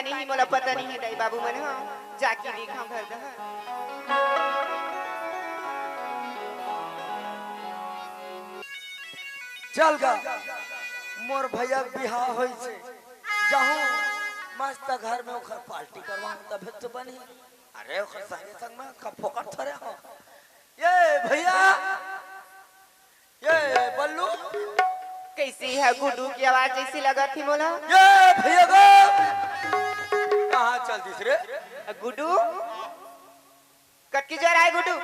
नहीं मोला पता नहीं है दाई बाबू मन हो जाके देखा घर दा चल गा मोर भैया बिहार होई छे जाहू मस्त घर में ओखर पार्टी करवाऊं तब तो बनी अरे ओखर संगे संग में का फोकट थरे हो ये भैया ये बल्लू कैसी है गुड्डू की आवाज जैसी लगा थी मोला ये भैया गो कहां चल दिस रे गुड्डू कटकी जोर आए गुड्डू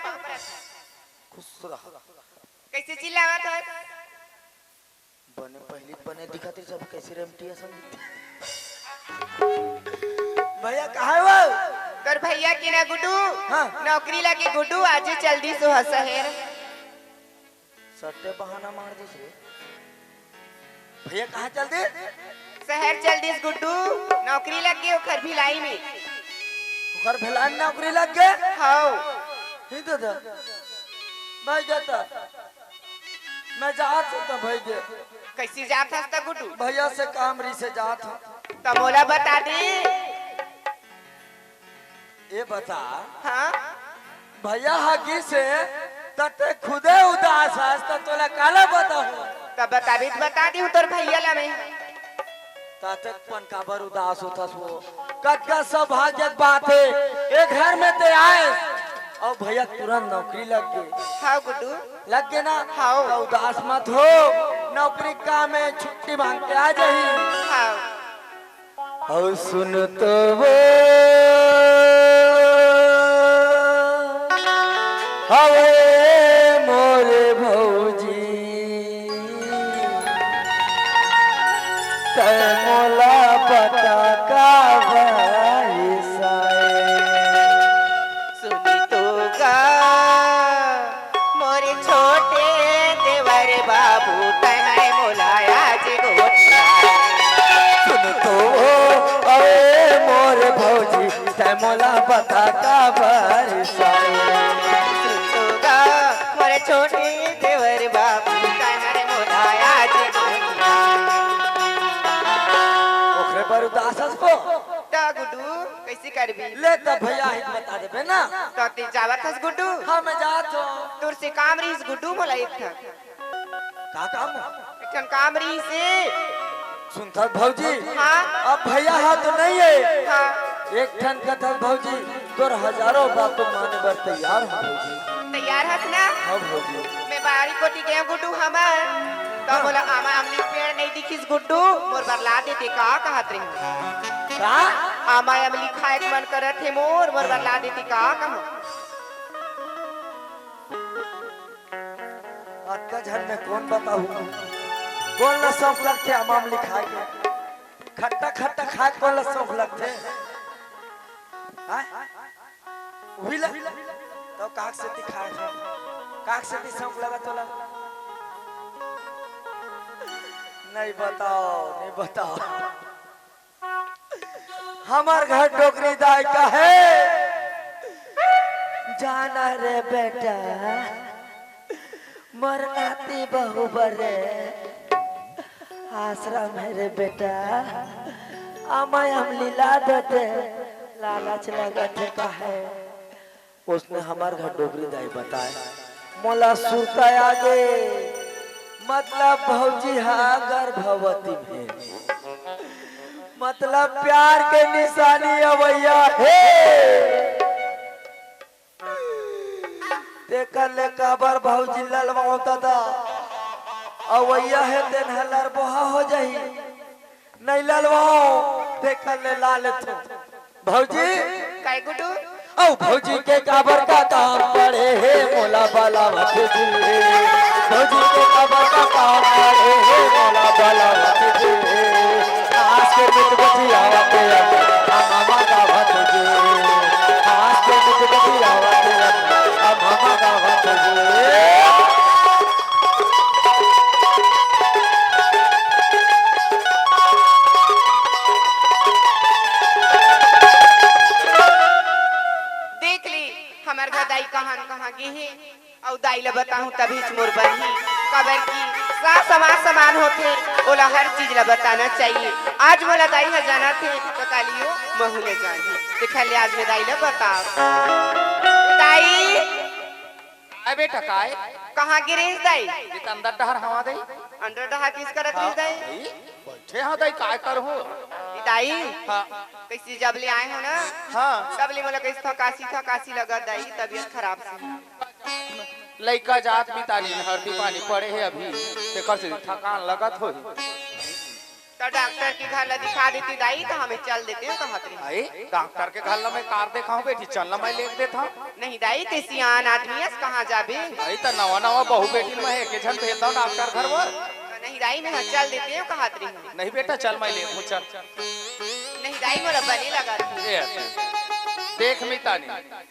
खुश रह कैसे चिल्लावत है बने पहली बने दिखाते सब कैसे रेमटिया संगीत भैया कहाँ है वो कर भैया की ना गुड्डू हाँ। नौकरी लगी गुड्डू आज चल दी सो शहर सट्टे बहाना मार दी से भैया कहाँ चल दे शहर चल दी गुड्डू नौकरी लग गई ओखर भिलाई में ओखर भेलान नौकरी लग गए हां ही तो था भाई जाता मैं जात तो भाई जे कैसी जात है गुड्डू भैया से कामरी से जात हूं तो मोला बता दे ये बता हाँ भैया हकी से तते खुदे उदास है तो तोला काला बताऊं तब बता दी तोर भैया ला मैं तातक पन काबर उदास होता सो कटका सौभाग्य बात है एक घर में ते आए और भैया तुरंत नौकरी लग गई हाँ गुड्डू लग गए ना हाँ तो उदास मत हो नौकरी का में छुट्टी मांग के आ जाही हाँ और सुन तो वो हवे मोरे भौजी तै मोला पता का सुनी तो गा मोरे छोटे देवर बाबू तय मोलाया जी गोटिया सुन तो अरे मोरे भौजी तै मोला पता का सुन तो गा मोरे छोटे देवर बाबू तय मोलाया जी गोटिया ओखरे पर उदास को ता गुड्डू कैसे करबी ले त भैया ही बता देबे ना तो ती जावत हस गुड्डू हाँ मैं जात हूँ तोर से काम रहीस गुड्डू मोला एक ठन का काम एक ठन काम रही से सुनता भौजी हाँ अब भैया हाँ तो नहीं है हाँ एक ठन कथा भौजी तोर हजारों बात तो माने बर तैयार हो भौजी तैयार हस ना हाँ भौजी मैं बारी कोटी गया गुड्डू हमर तो बोला आमा अमली पेड़ नहीं दिखिस गुड्डू मोर बरला देते का कहत रही का आमा अमली खाए के मन करत थे मोर बरला देते का कहो आज का झड़ में कौन बताऊं कौन ला शौक लगते अमाम लिखाए के खट्टा खट्टा खाए कौन ला शौक लगते वही ला तो काक से दिखाए काक से भी शौक लगा तो लगा नहीं बताओ हमार घर डोकरी दाई का है जाना रे बेटा मरनाती बहु बरे आश्रम है रे बेटा अमय हम लीला देते लालच लगते का है उसने हमार घर डोगरी दाई बताए मोला सुरता आगे मतलब भौजी हाँ गर्भवती में मतलब प्यार के निशानी अवैया है देखल ले काबर भौजी ललवाता था अवैया है तेन हलर बोहा हो जाही नहीं ललवाओ देखल ले लाल तो भौजी काय गुड्डू औ भौजी के काबर का काम पड़े है मोला बाला वत जी भौजी के काबर का काम पड़े है मोला बाला वत जी आज के मिट बची आवते मामा का वत जी आज के मिट बची आवते मामा का वत जी हमार घर दाई कहाँ कहाँ गे है और दाई ला बताऊं तभी मोर बनी कबर की सा समान होते ओला हर चीज ला बताना चाहिए। आज मोला दाई ह जाना थे तो कालियो महू ले जानी देखा ले आज में दाई ला बता दाई अरे बेटा काय कहाँ गिरीश दाई ये तो अंदर डहर हवा दे अंडर डहा किस करत रही दाई बैठे हाँ दई काय कर हो ई दाई हाँ कैसी जब ले आए हो ना हाँ तब ले मोला कैसे थकासी लगा दाई तबीयत खराब से लइका जात भी तानी हरदी पानी पड़े है अभी तेकर से थकान लगत हो तो डॉक्टर के घर ला दिखा देती दाई तो हमें चल देते हो कहत रही आई डॉक्टर के घर ला मैं कार देखाऊं बेटी चलना मैं लेके देता नहीं दाई ते सियान आदमी है कहाँ जाबे आई तो नवा नवा बहू बेटी में है के जन भेजता हूं डॉक्टर घर वो नहीं दाई मैं चल देते हो कहत रही नहीं बेटा चल मैं ले हूं चल नहीं दाई मोला बने लगा ए देख मितानी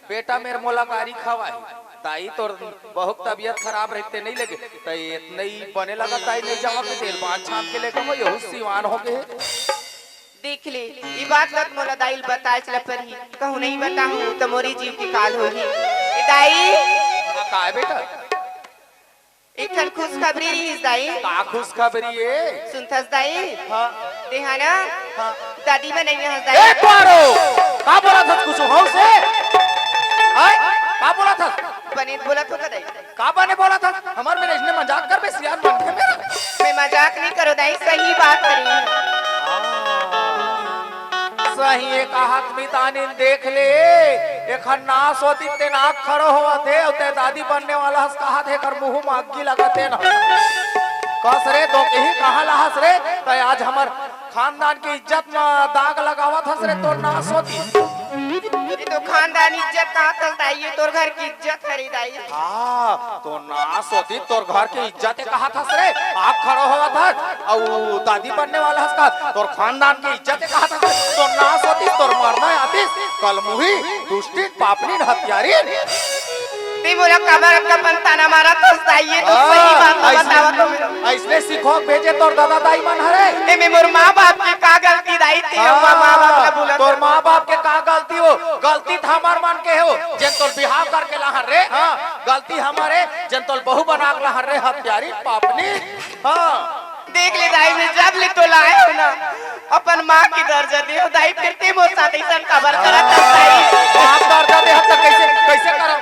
बेटा मेरे मुलाकारी खवाई ताई तोर बहुत तबीयत खराब रहते नहीं लगे तो इतने ही बने लगा ताई नहीं जावा के तेल पान छाप के लेके वो यहू सिवान हो गए देख ले ये बात लग मोला दाई बताए चला पर ही कहूं नहीं बताऊं तो मोरी जीव की काल होगी ए दाई का है बेटा एक ठन खुशखबरी रही दाई का खुशखबरी है सुनथस दाई हां देहाना हां दादी में नहीं हंस ए दाई पारो का बोला था कुछ हो से हाय का बोला था बने बोला तो दाई का बने बोला था हमार में इसने मजाक कर बे सियान बन के मेरा मैं मजाक नहीं करो दाई सही बात करी सही एक हाथ में तानी देख ले एखन नास होती ते नाक खड़ो होवा थे उते दादी बनने वाला हंस कहा थे कर मुंह मागी लगाते ना कस रे तो कहीं कहा लहस रे तो आज हमर खानदान की इज्जत में दाग लगावत हंस रे तो नास होती ये तो खानदानी इज्जत कहाँ तक दाई ये तोर घर की इज्जत खरीदाई हाँ तो नास होती तोर घर की इज्जत कहा था रे आग खड़ो हुआ था और दादी बनने वाला हंस का तोर खानदान की इज्जत कहा था तो नास होती तोर मरना आती कल मुही दुष्टी पापनी हत्यारी ते मोला कबर का पंताना मारा तो दाई ये तो सही बात बतावा तो मेरा ऐसने सीखो भेजे तोर दादा दाई मन हरे ए में मोर माँ बाप की का गलती दाई थी माँ बाप का बोला तोर माँ बाप के का गलती हो गलती था हमार मन के हो जन तोर बिहाव करके लहर रे हाँ गलती हमारे जन तोर बहू बना के लहर रे हत्यारी पापनी हाँ देख ले दाई में जब ले तो लाए हो ना अपन माँ की दर्जा दियो दाई फिर ते मोर साथ ऐसा कबर करत दाई बाप दर्जा दे हत कैसे कैसे करो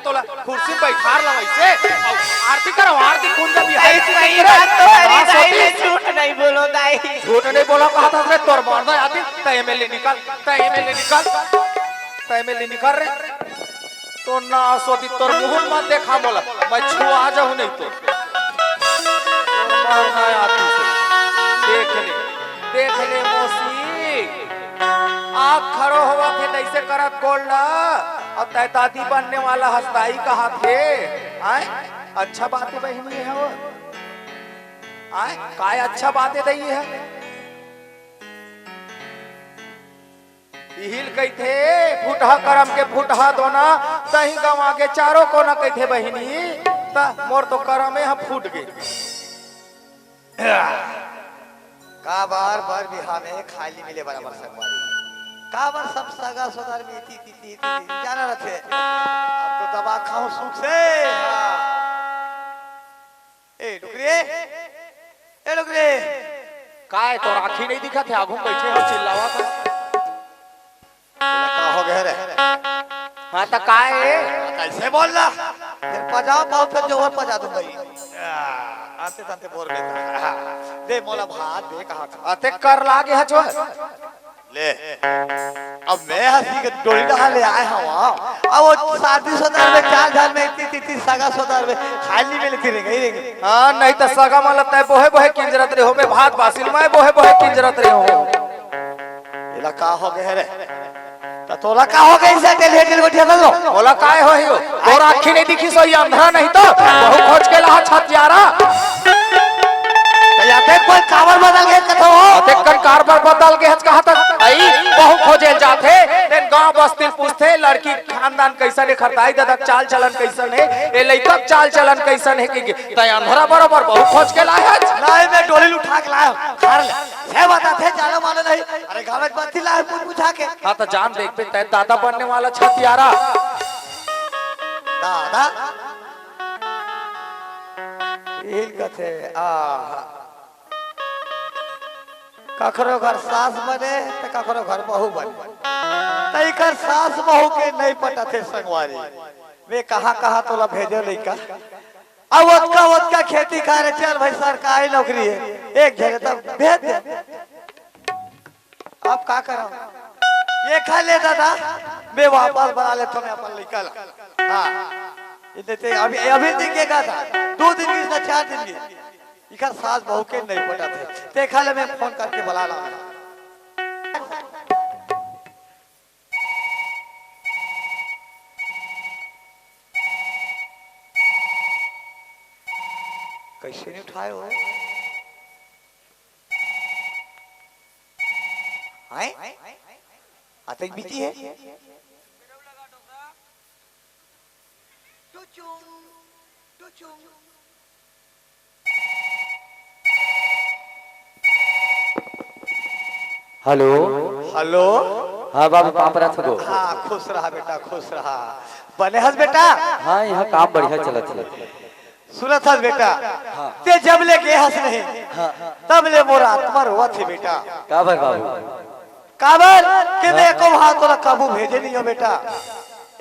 तोला कुर्सी बैठा ला वैसे और आरती करो आरती कुंज भी है सही बात तो हरी दाई ने झूठ नहीं बोलो दाई झूठ नहीं बोला कहा था रे तोर मरना आती त एमएलए निकल रे तो ना सोती तोर मुंह मत देखा बोला मैं छुआ जाऊं नहीं तो मरना आती से देख ले मौसी आँख खड़ो हुआ थे कैसे करत गोल्डा अब तय दादी बनने वाला हस्ताई कहा थे आए अच्छा बातें बहनी है वो आए काय अच्छा बातें दई है हिल कही थे फुटहा करम के फुटहा दोना तही गवा के चारों को न कही थे बहनी ता मोर तो करमे हम फूट गई का बार बार बिहार में खाली मिले बराबर संगवारी का बार सब सगा सोदार में इति जाना रखे अब तो दबा खाओ सुख से हाँ। ए डुकरे काय तो राखी नहीं दिखा थे आगू बैठे हो चिल्लावा था का हो गए रे हाँ तो काय कैसे बोल रहा फिर पजाओ पाओ फिर जोहर पजा दूंगा आते तंते बोर बेटा दे मोला भात दे कहा था अते कर लागे है जो ले अब मैं हंसी के डोली डहा ले आए हूँ अब वो शादी सोदार में चार घर में इतनी सगा सोदार में खाली में लेती रह गई हाँ नहीं तो सगा में लगता है बोहे किंजरत रहे हो मैं भात बासिल में बोहे किंजरत रहे हो इलाका हो गए रे तो तोला का हो गई से तेल हेटिल बैठे लो बोला काय हो हियो तोर आँखी नहीं दिखी सो ये अंधा नहीं तो बहु खोज के लहा छतियारा याते कोई कावर बदल गए कतो अते कन कारबर बदल के हच कहा तक आई बहु खोजे जाते तेन गांव बस्ती पूछते लड़की खानदान कैसा ने खरदाई दादा चाल चलन कैसन है ए लइका चाल चलन कैसन है कि तय अंधरा बराबर बहु खोज के लाया नहीं मैं डोली उठा के लाया खार ले है बता थे जानो मानो नहीं अरे गांव में बत्ती लाए पूछा के हां तो जान देख पे तय दादा बनने वाला छतियारा दादा यही कथे कखरो घर सास बने तो कखरो घर बहू बने तई कर सास बहू के नहीं पता थे संगवारी वे कहाँ तोला भेजे लइका अब ओतका खेती करे चल भाई सरकारी नौकरी है एक जगह तक भेज दे अब का करो ये खा ले दादा मैं वापस बना ले तुम्हें अपन लइका ला हाँ इतने अभी दिखेगा था 2 दिन की 4 दिन की इधर सास बहू के नहीं पता थे देखा ले मैं फोन करके बुला ला कैसे नहीं उठाए हो आतंक बीती है हेलो हेलो हाँ बाबू कहाँ पर थको हाँ खुश रहा बेटा खुश रहा बने हस बेटा हाँ यहाँ काम बढ़िया चलत है सुनत हस बेटा ते जब ले के हंस नहीं तब ले मोर आत्मा रोवा थे बेटा काबर बाबू काबर के मैं को वहां तो काबू भेजे नहीं हो बेटा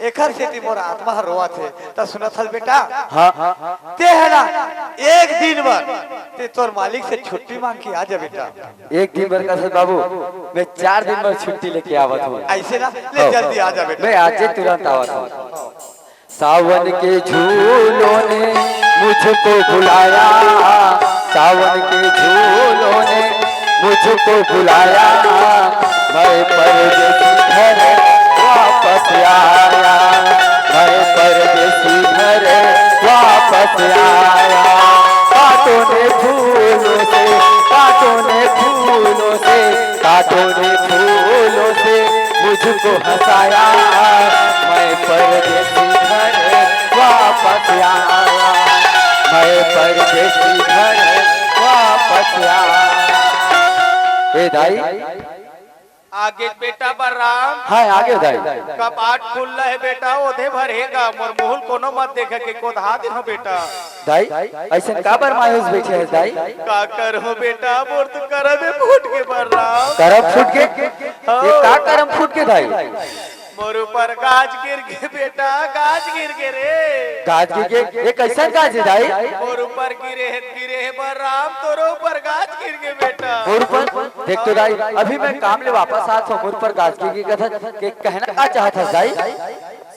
एकर से ती मोर आत्मा रोवा थे त सुनत हस बेटा हाँ ते है ना एक दिन भर ते तोर मालिक से छुट्टी मांग के आ जा बेटा एक दिन भर का सर बाबू मैं 4 दिन भर छुट्टी लेके आवत हूँ ऐसे ना ले जल्दी आ जा बेटा मैं आज ही तुरंत आवत हूँ सावन के झूलों ने मुझको बुलाया सावन के झूलों ने मुझको बुलाया मैं परदेसी घर वापस आया मैं परदेसी घर वापस आया कांटों ने फूलों से कांटों ने फूलों से कांटों ने फूलों से मुझको हंसाया मैं परदेसी घर वापस आया मैं परदेसी घर वापस आया ए दाई आगे बेटा बलराम हाँ आगे दाई कपाट खुल है बेटा ओधे भरेगा मोर मुहल कोनो मत देखे के कोधा दिन हो बेटा दाई ऐसे काबर मायूस बैठे है दाई का करो बेटा मोर तो करबे फूट के बलराम करम फूट के ये का करम फूट के दाई मोर ऊपर गाज गिर के बेटा गाज गिर के रे गाज के ये कैसा गाज है दाई मोर ऊपर गिरे है बलराम तोरो ऊपर गाज गिर के बेटा मोर पर देख तो दाई अभी मैं काम ले वापस आत हूँ मोर पर गाज की कथा के कहना का चाहता है दाई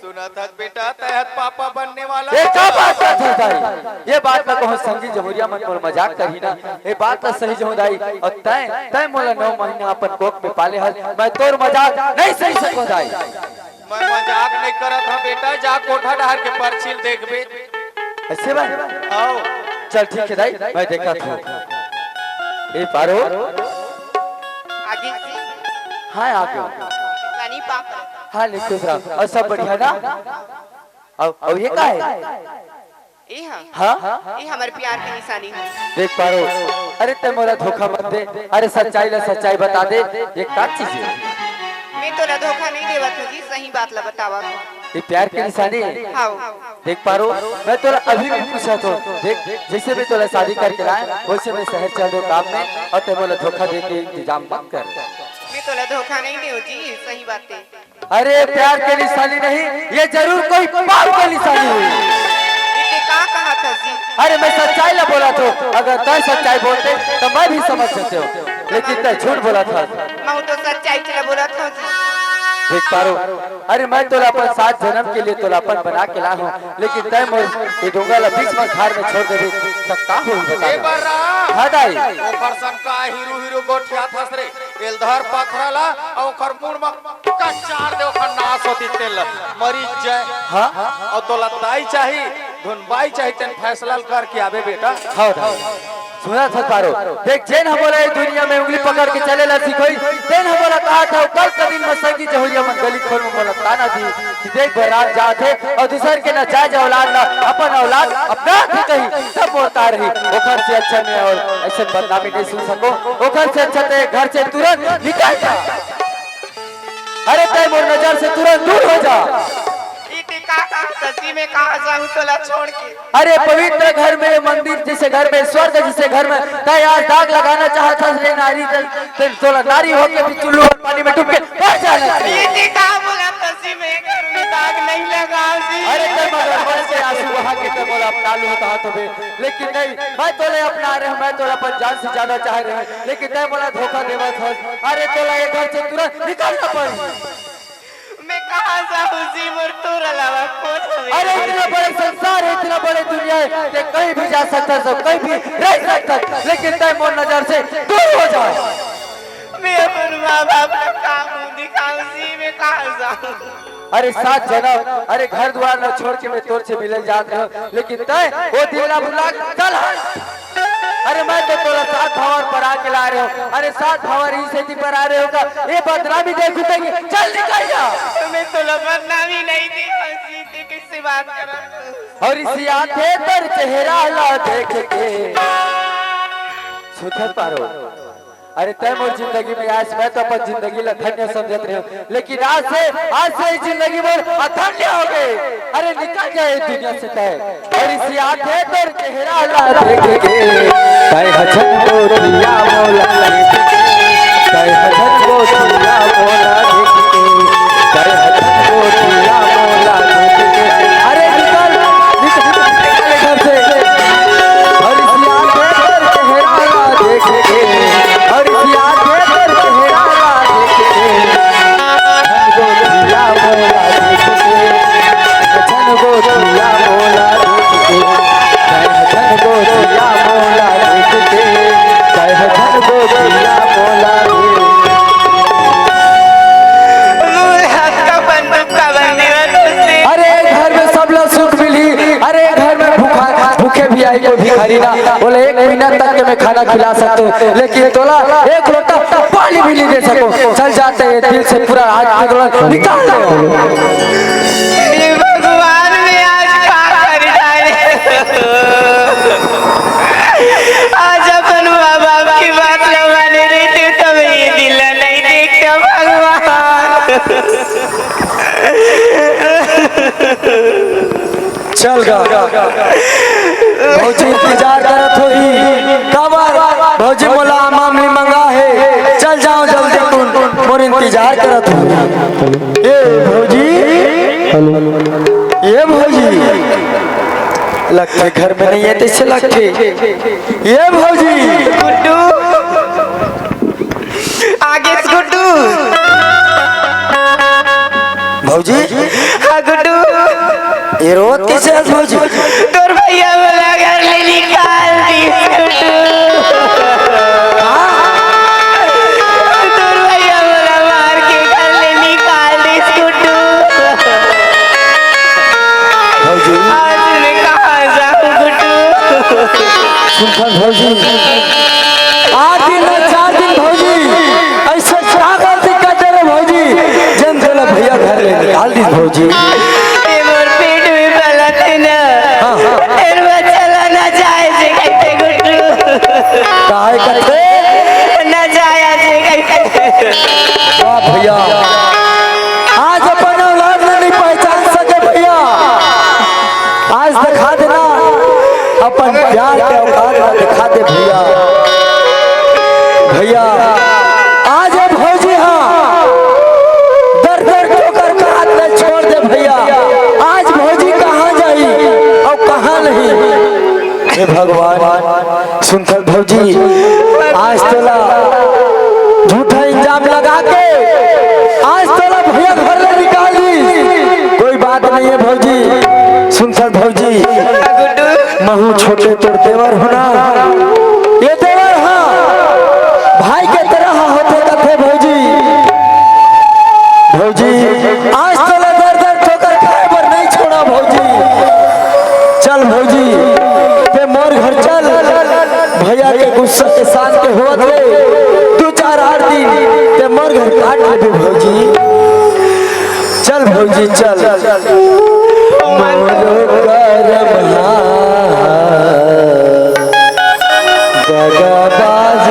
सुना था बेटा तहत पापा बनने वाला ये क्या बात करता है दाई ये बात मैं कहूँ संगी जमुरिया मन पर मजाक करी ना ये बात तो सही जो दाई और तय तय मोला 9 महीना अपन कोख में पाले हल मैं तोर मजाक नहीं सही सको दाई मैं मजाक नहीं करत हूँ बेटा जा कोठा डहर के परछिल देखबे ऐसे बात आओ चल ठीक है दाई मैं देखा था ए पारो आगे से हाँ आगे रानी पाक हाँ लिखो सर और सब बढ़िया ना अब ये का है ए हाँ ये हमारे प्यार की निशानी है देख पारो अरे ते मोरा धोखा मत दे अरे सच्चाई ला सच्चाई बता दे ये का चीज है मैं तो ला धोखा नहीं देवत हूँ जी सही बात ला बतावा ये प्यार की निशानी है हाँ देख पारो मैं तोरा अभी भी पूछा तो देख जैसे मैं तोरा शादी करके लाए वैसे मैं शहर चल दो काम में और ते मोला धोखा दे के इंतजाम मत कर मैं तो ला धोखा नहीं देव जी सही बात है अरे प्यार की निशानी नहीं ये जरूर कोई पाप की निशानी हुई ये का कहा था जी अरे मैं सच्चाई ला बोला तो अगर तय सच्चाई बोलते तो मैं भी समझ सकते हो लेकिन तय झूठ बोला था मैं तो सच्चाई चला बोला था जी देख पारो अरे मैं तोला अपन 7 जन्म के लिए तोलापन बना के ला हूँ लेकिन तय मोर ये डोंगल बीच में खार में छोड़ दे सकता हूँ ए बलराम हाँ दाई ओकर सन का हीरो गोठिया थस रे एलधर पथरला और ओकर मुंह में कचार दे ओकर नाश होती तेल मरी जाए हाँ और तोला ताई चाहिए धुनबाई चाहिए तन फैसला कर के आवे बेटा हाँ दाई सुना था पारो देख जैन हम बोला दुनिया में उंगली पकड़ के चले ला सिखोई जैन हम बोला कहा था कल का दिन में संगी जहुरिया मन गली खोल में बोला ताना दी कि देख बरात जाते और दूसर के ना जायज औलाद ना अपन औलाद अपना थे कहीं सब बोलता रही ओखर से अच्छा में और ऐसे बदनामी नहीं सुन सको ओखर से अच्छा ते घर से तुरंत निकल जा अरे तय मोर नजर से तुरंत दूर हो जा ये का कहा सच्ची में कहा जाऊं तोला छोड़ के। अरे पवित्र घर में, मंदिर जैसे घर में, स्वर्ग जैसे घर में कहीं आज दाग लगाना चाहता रे नारी, तोला नारी होके भी चुल्लू और पानी में डूब के मर जाना। ये जी कहा बोला सच्ची में करूंगी, दाग नहीं लगा जी। अरे ते मगर बड़े से आंसू बहा के ते बोला अपना लू होता हाथों में, लेकिन नहीं, मैं तोले अपना रहे, मैं तोला अपन जान से ज्यादा चाह रहे, लेकिन ते बोला धोखा देवा था। अरे तोला ये घर से तुरंत निकलना पड़ी। मैं कहा जाऊं जी, मोर तोर अलावा कौन हवे। अरे इतना बड़े संसार है, इतना बड़े दुनिया है, ते कहीं भी जा सकता, सब कहीं भी रह सकता, लेकिन ते मोर नजर से दूर हो जाए। मैं अपन माँ बाप का काम दिखाऊं जी, मैं कहा जाऊं। अरे 7 जन्म, अरे घर द्वार न छोड़ के मैं तोर से मिलने जात रहा, लेकिन तय वो दिल ना भुला चल। अरे मैं तो तोरा 7 भावर पर आके ला रहे हो, अरे 7 भावर ही सेती पर आ रहे होगा, ये बदनामी देखू तक चल निकल जा। मैं तो बदनामी नहीं दी जी, किससे बात कर रहा हूं। और इसी आंखें पर चेहरा ला देख के सुधर पारो। अरे तय मोर जिंदगी में आज मैं तो अपन जिंदगी ला धन्य समझत रहे हो, लेकिन आज से जिंदगी मोर अधन्य हो गए। अरे निकल जाए दुनिया से तय, और इसी आंखें पर चेहरा ला देख के तय हजन को दिया मौला देख के, तय हजन को दिया मौला देख के, तय हजन को दिया मौला देख के। अरे निकल घर से, और इसी आंखें पर चेहरा ला देख के, और इसी आंखें पर चेहरा ला देख के हजन को दिया मौला देख के, हजन को दिया मौला देख के, हजन को दिया मौला देख के, हजन को दिया मौला देख। अरे घर में सब लोग सुख मिली, अरे घर में भूखे भी आई कोई भिखारी ना बोले 1 महीना तक के मैं खाना खिला सकता हूँ, लेकिन तोला 1 लोटा पानी भी नहीं दे सको। चल जाते हैं दिल से पूरा हाथ निकाल दो। भगवान ने आज का कर डाले। आज अपन माँ बाप की बात लगाने देते तो ये दिल नहीं देखते भगवान। चल गा भौजी इंतजार करत होई, काबर भौजी मोला मामली मंगा है, चल जाओ जल्दी तुम मोर इंतजार करत हो। ए भौजी, ये भौजी लगते घर में नहीं है, तेसे लगते ये भौजी। गुड्डू आगे गुड्डू, भौजी हाँ गुड्डू, ये रोत किसे है भौजी? तोर भैया वाला घर ले निकाल दी गुड्डू। तोर भैया वाला मार के घर ले निकाल दी गुड्डू। भौजी आज मैं कहाँ जाऊँ गुड्डू। सुन भौजी, 8 दिन 4 दिन भौजी ऐसे क्या करती कहते रे भौजी, जन चला भैया घर ले निकाल दी भौजी। काहे करते न जाया वाह भैया, आज अपन औलाद नहीं पहचान सके भैया, आज दिखा देना अपन प्यार के औकात दिखा दे भैया। भैया आज अब भौजी हाँ दर दर ठोकर का हाथ में छोड़ दे भैया, आज भौजी कहाँ जाई और कहाँ नहीं। हे भगवान सुनकर भौजी आज तोला झूठा इंजाम लगा के आज तोला भैया घर ले निकाल दी, कोई बात नहीं है भौजी। सुनकर भौजी महू छोटे तोड़ देवर होना, ये देवर हाँ भाई के तरह होते थे भौजी। भौजी आज तोला दर दर ठोकर खाए पर नहीं छोड़ा भौजी। चल भौजी मोर घर चल, भैया के गुस्सा के शान के होत ले 2-4 दिन ते मोर घर काट ले भौजी। चल भौजी चल मोर दगाबाज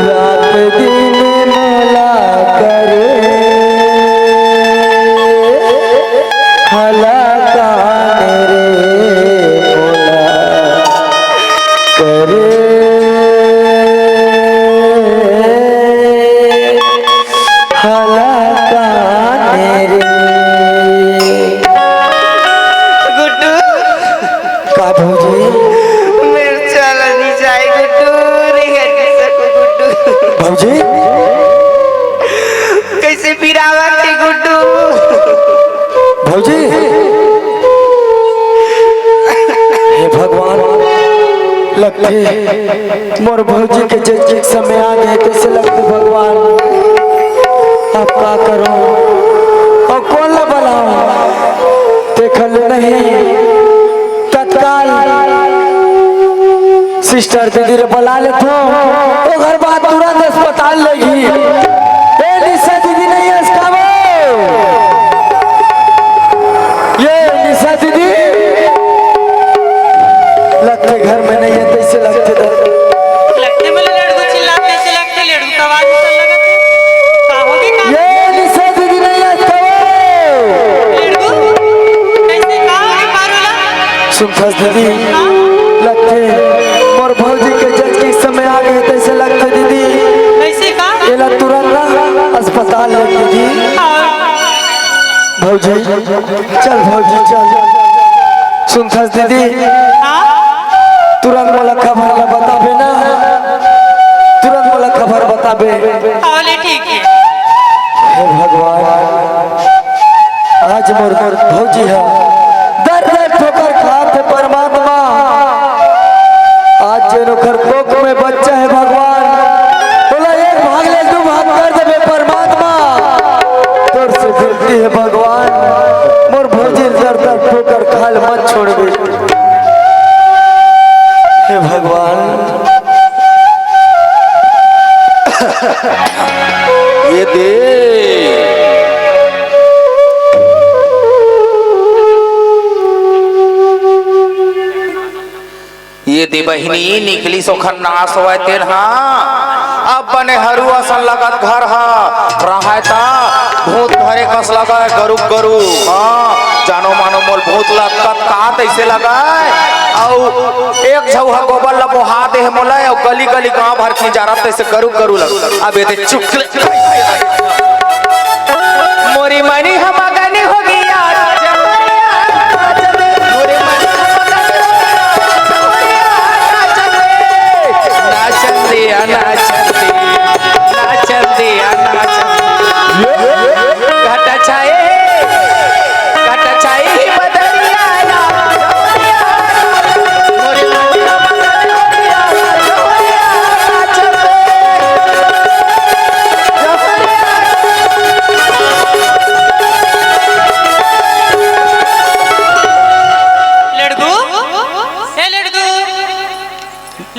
रात दिन मोला करे पिरपिरावत है गुड्डू। भौजी हे भगवान, लगते मोर भौजी के जज समय आ गए कैसे लगते भगवान। अब क्या करो और कौन ला बुलाओ, देखल नहीं तत्काल सिस्टर दीदी रे बुला लेते तो घर बात तुरंत अस्पताल लगी। निशा दीदी नहीं है इसका ये निशा दीदी लगते घर में नहीं है कैसे लगते लगते बोले लड़को चिल्लाते कैसे लगते लड़को का आवाज निकल लगते का होगी का ये निशा दीदी नहीं है लड़को कैसे का होगी पारोला सुन दीदी लगते मोर भौजी के जज के समय आ गए कैसे लगते दीदी कैसे का ये तुरंत अस्पताल लेके दी। भौजी चल भौजी चल सुन दीदी तुरंत मोला खबर ला बताबे ना, तुरंत मोला खबर बताबे। बोले ठीक है। हे भगवान आज मोर भौजी है दर दर ठोकर खाते परमात्मा, आज जेनो घर कोक में बच्चा है भगवान बोला एक भाग ले तू भाग कर दे परमात्मा, तोर से विनती है भगवान मोर भौजी दर दर ठोकर खाल मत छोड़बे। हे भगवान ये दे ये दे बहिनी निकली सोखन नाश हुआ तेल हाँ अब बने हरुआ सन लगत घर हा रहता भूत घरे कस लगा गरु गरु हाँ जानो मानो मोल भूत लगत का तैसे लगा और एक झौहा गोबर ला बोहा दे मोला और गली गली गांव भर की जा रहा तैसे गरु गरु लग अब ये दे चुप मोरी मनी हम गनी हो गया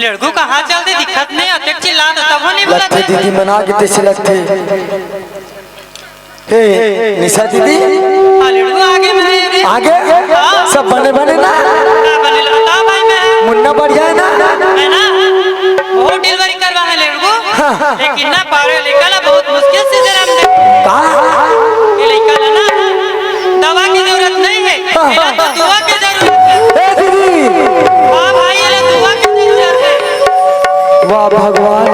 लड़को कहाँ चलते दिक्कत नहीं आते चिल्ला दो तब नहीं लगते बुलाते दीदी मना के तैसे लगते। हे निशा दीदी लड़को आगे में है रे आगे सब बने बने ना का बने लगा भाई मैं मुन्ना बढ़िया है ना है ना बहुत डिलीवरी करवा है लड़को लेकिन ना पारे निकला बहुत मुश्किल से जरा हम ये निकला ना दवा की जरूरत नहीं है ये तो दुआ की जरूरत है। ए दीदी वाह भाई ये दुआ की जरूरत है। वाह भगवान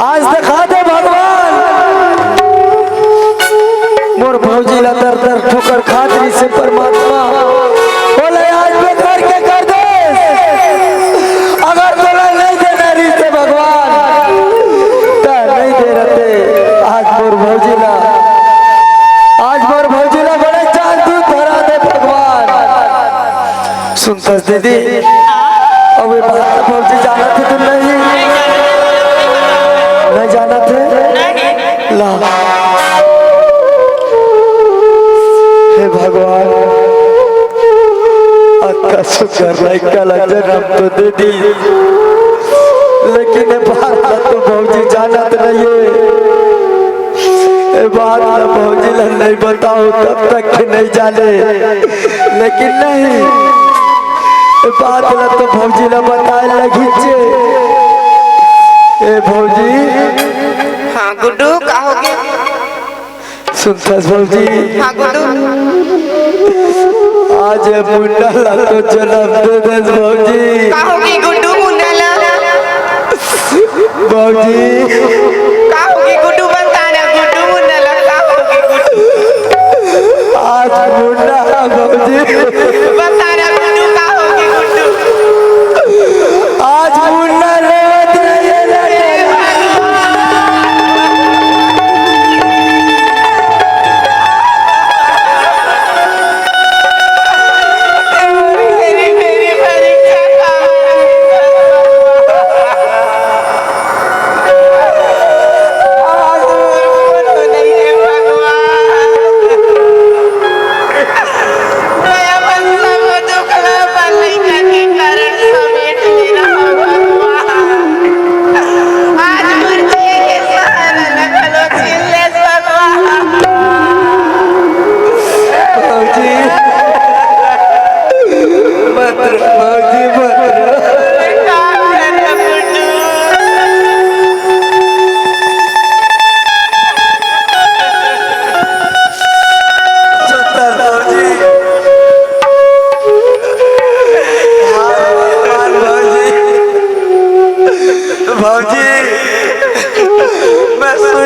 आज दिखा दे भगवान मोर भौजी ला दर दर ठोकर खातरी से परमात्मा बोले आज पे करके कर दे अगर बोला नहीं देना रिश्ते भगवान तो नहीं दे रहते आज मोर भौजी ला बड़े चाल तू धरा दे भगवान। सुनता दीदी अब ये बात भौजी जाना थे तुम नहीं जाना थे ला हे भगवान अक्का शुक्र लड़का ला जन्म तो दे दी लेकिन ये बात तो भौजी जाना तो नहीं है, ये बात तो भौजी ला नहीं बताओ तब तक कि नहीं जाने लेकिन नहीं बात ला तो भौजी ला बताए लगी छे। ए भौजी हाँ गुड्डू का हो गया? सुनता भौजी हाँ गुड्डू आज मुन्ना ला तो जन्म दे दे भौजी। का होगी गुड्डू मुन्ना ला भौजी का होगी गुड्डू बताना गुड्डू मुन्ना ला का होगी गुड्डू आज मुन्ना ला भौजी बताना गुड्डू का होगी गुड्डू आज मुन्ना रेवत नहीं है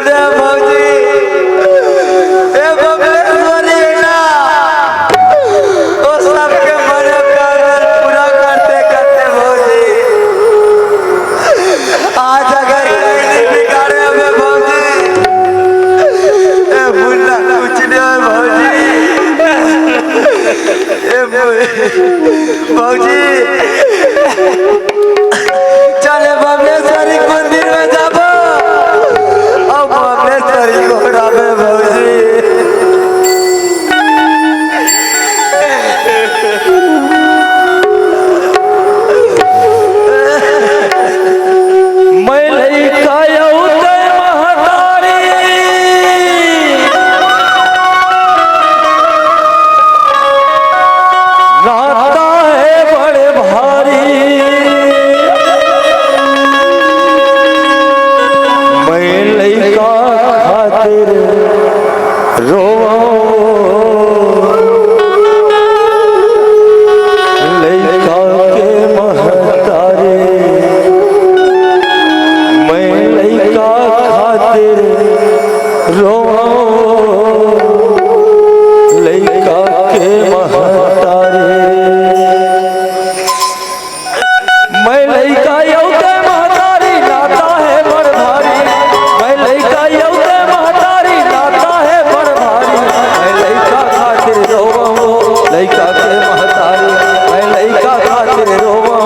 सुने भौजी ए बबलेश्वरी ना वो सबके मनोकामना पूरा करते करते भौजी आज अगर नहीं बिगाड़े हमें भौजी ए मुन्ना कुछ नहीं भौजी चले बबलेश्वरी मंदिर में जाबो अब बबलेश्वरी को राबे भौजी मैं लइका यौते महतारी नाता है बड़े भारी मैं लइका खातिर रोवा लइका के महतारी मैं लइका खातिर रोवा लइका के महतारी मैं लइका यौते महतारी नाता है बड़ भारी मैं लइका यौते महतारी नाता है बड़ भारी मैं लइका खातिर रोवा लइका के महतारी मैं लइका खातिर रोवा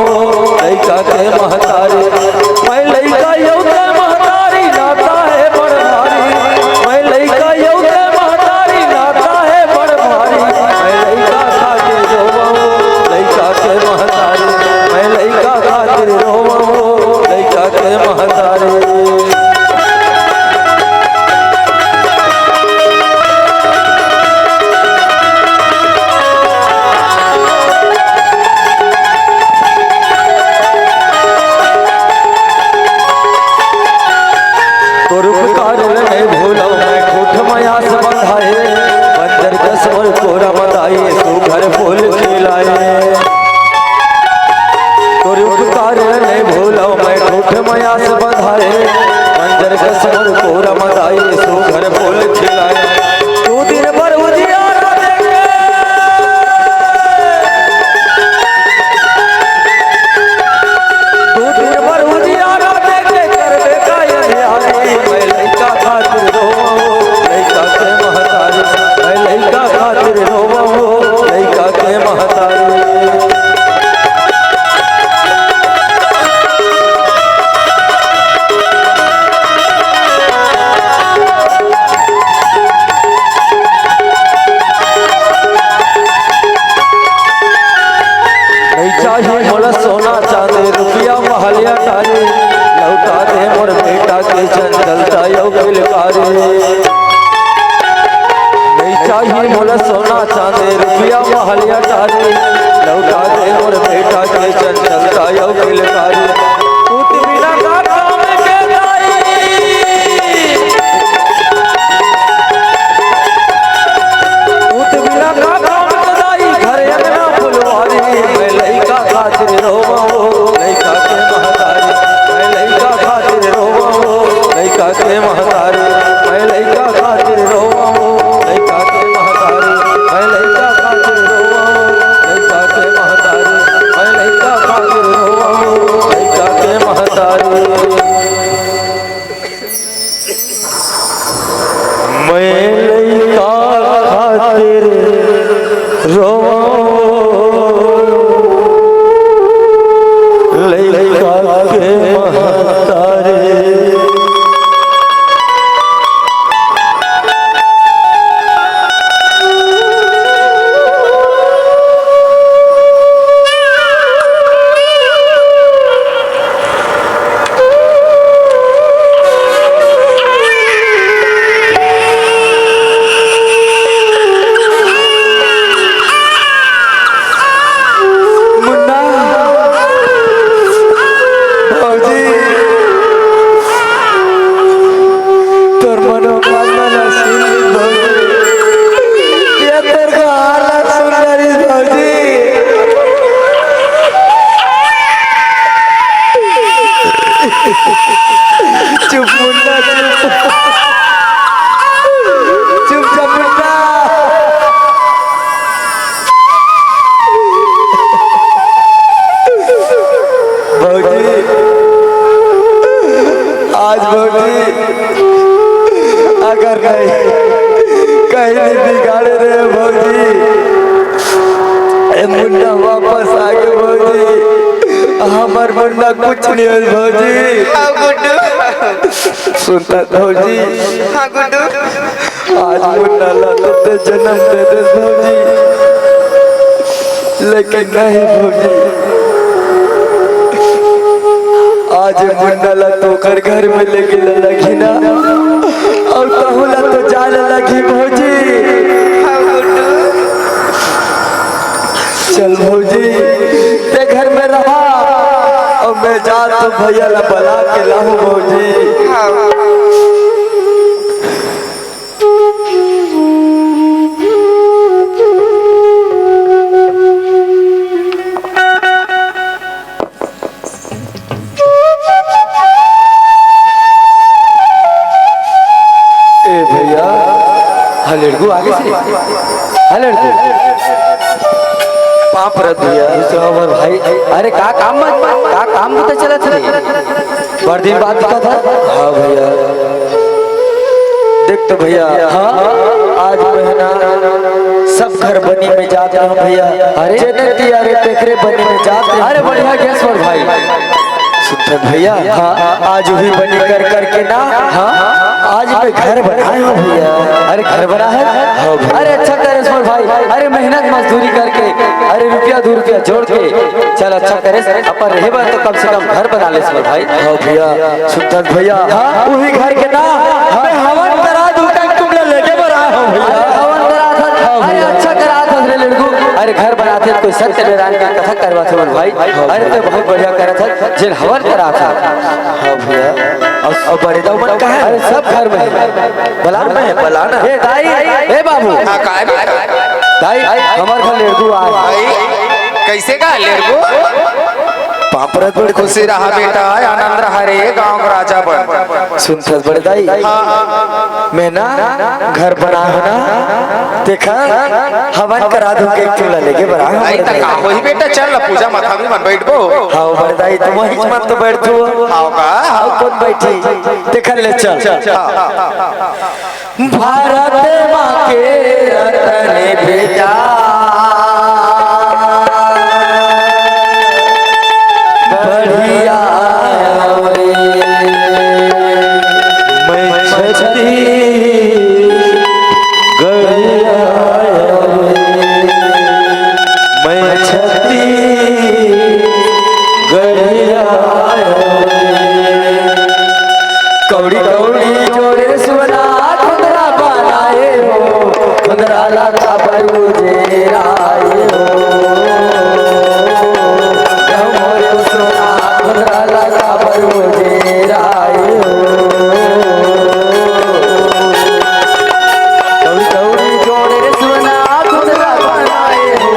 लइका के महतारी मैं लइका यौते महतारी नाता है बड़ भारी मैं लइका यौते महतारी नाता है बड़ भारी मैं लइका खातिर रोवा लइका के महतारी मैं लइका खातिर रोवा लइका के महतारी तोर उपकार नहीं भूलो मैं ठूठ माया से बंधाए बंदर कसवर कोरा मदाए तू घर फूल खिलाए तोर उपकार नहीं भूलो मैं ठूठ माया से बंधाए बंदर कसवर कोरा मदाए तू घर फूल खिलाए तू दिन भर उजियारा देखे तू दिन भर उजियारा देखे करबे कायम मैं लइका खातिर रोवा लइका के महतारी मैं लइका खातिर रोवा लइका के महतारी नहीं चाहिए मोला सोना चांदी रुपया महलिया टारी लौटा दे मोर बेटा के चंचलता यौ किलकारी नहीं चाहिए मोला सोना चांदी रुपया महलिया टारी लौटा दे मोर बेटा के चंचलता यौ किलकारी पूत बिना का काम के दाई पूत बिना का काम के दाई घर अंगना फुलवारी मैं लइका खातिर रोवा लइका के महतारी मैं लइका खातिर रोवा लइका के महतारी मैं लइका खातिर रोवा लइका के महतारी मैं लइका खातिर रोवा लइका के महतारी मैं लइका खातिर रोवा लइका के महतारी मैं लइका खातिर रोवा लइका के महतारी अगर कहीं नहीं बिगाड़े रहे भौजी, मुन्ना वापस आ गए भौजी, हमार मुन्ना कुछ नहीं है भौजी। हाँ गुड्डू, सुनता भौजी, हाँ गुड्डू, आज मुन्ना लाला तो जन्म दे दे भौजी, लेकिन नहीं भौजी, आज मुन्ना ला तो घर में लेके लगी ना, और कहूला तो जाने लगी भौजी। हाँ गुड्डू, चल भौजी ते घर में रहा, और मैं जा तो भैया ला बला के लाऊं भौजी। हाँ ए भैया लड़कू आगे से लड़कू पाप रख दिया तो हमार भाई। अरे का काम पता चला थे बड़ दिन बाद दिखा था। हाँ भैया देख तो भैया, हाँ आज मैं ना सब घर बनी में जाते हूँ भैया। अरे जनती अरे तेखरे बनी में जाते हैं। अरे बढ़िया गैस और भाई सुनते भैया, हाँ आज भी बनी कर करके ना, हाँ आज मैं घर बनाया हूँ भैया। अरे घर बना है। हाँ भैया। अरे अच्छा करे इसमें भाई, अरे मेहनत मजदूरी करके, अरे रुपया 2 रुपया जोड़ के चल अच्छा करे अपन रहे बात तो कम से कम घर बना ले इसमें भाई। हाँ भैया सुनते भैया, हाँ वही घर के ना मैं हवन करा दूँ, तुम लेके बना हूँ भैया। हवन करा था, अरे अच्छा करा था रे लड़कू। अरे घर बनाते कोई सत्य नारायण का कथा करवा थे भाई। अरे तो बहुत बढ़िया करा था जिन हवन करा था। हाँ भैया और बड़े दाऊ मन कहाँ है? अरे सब घर में है। बलान में है, बलान। ए दाई, ए बाबू, हाँ का दाई हमार घर लड़कू आए। भाई कैसे का लेरगो पापरत बड़े खुशी रहा बेटा, आनंद रहा रे, गांव का राजा बन। सुनत बड़े दाई, मैं ना घर बना हूँ ना, देखा हवन करा दूँ के चूल्हा लेके बना हूँ। आई तक का वही बेटा, चल पूजा माथा में मन बैठ बो। हाँ बड़े दाई तुम वही मत तो बैठ तू। हाँ का हाँ कौन बैठी देखा ले चल। भारत माँ के रतन बेटा, बढ़िया मैं छती गड़िया, मैं छती गड़िया, कौड़ी कौड़ी जोड़े सुना खुदरा बनाए हो, खुदरा लाता बरूजे राए हो, मोरे सुना खुदरा लाता बरूजे राए हो, कौड़ी कौड़ी जोड़े सुना खुदरा बनाए हो,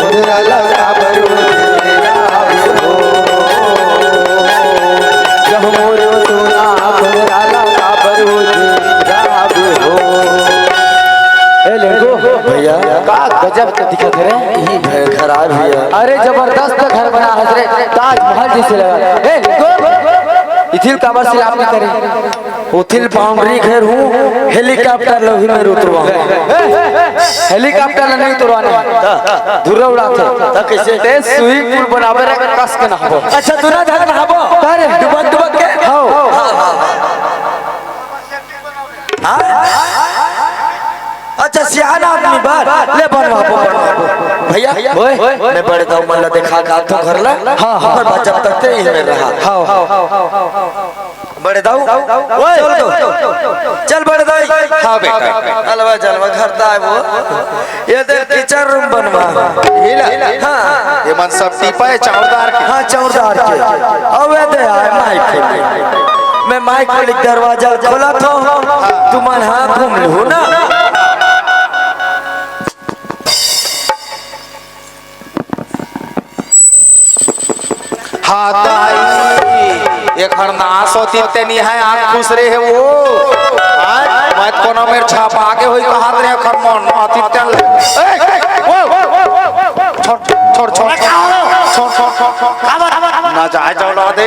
खुदरा लाता बरूजे राए हो, जब मोरे सुना खुदरा लाता बरूजे राए हो। ए लड़कू भैया का गजब के दिखत है रे। यही घर खराब है। अरे जबरदस्त घर बना है रे, ताजमहल जैसे लगा। ए लड़कू इथिल काबर से आप करे उथिल बाउंड्री घर हूँ, हेलीकॉप्टर लगी में उतरवा। हेलीकॉप्टर नहीं उतरवाने दूर उड़ाते कैसे ते स्विमिंग पूल बनावे रे कस के नहाबो। अच्छा तू ना धर नहाबो, अरे डुबक डुबक के हां अच्छा सियाना आदमी बार ले बनवाबो भैया। ओए मैं बड़े दाऊ मन ला देखा का तो घर ला। हाँ, हाँ, पर जब तक ते ही में रहा। बड़े दाऊ ओए चल बड़े दाई। हाँ बेटा अलवा जलवा घर दा है वो, ये देख किचन रूम बनवा। हिला हाँ ये मन सब टीपा है चावलदार के। हाँ चौरदार के अवे दे आए माइक खोली। मैं माइक खोली दरवाजा खोला तो तुम हाथ घूम लो ना। हाँ ताई एक हरनास होती तेनी है, आँख खुश रहे है वो। मैं कोनो मेरे छापा के होई कहा रे खरमन आती तेल। छोड़ छोड़ छोड़ छोड़ छोड़ छोड़ छोड़। ना जाए जौला दे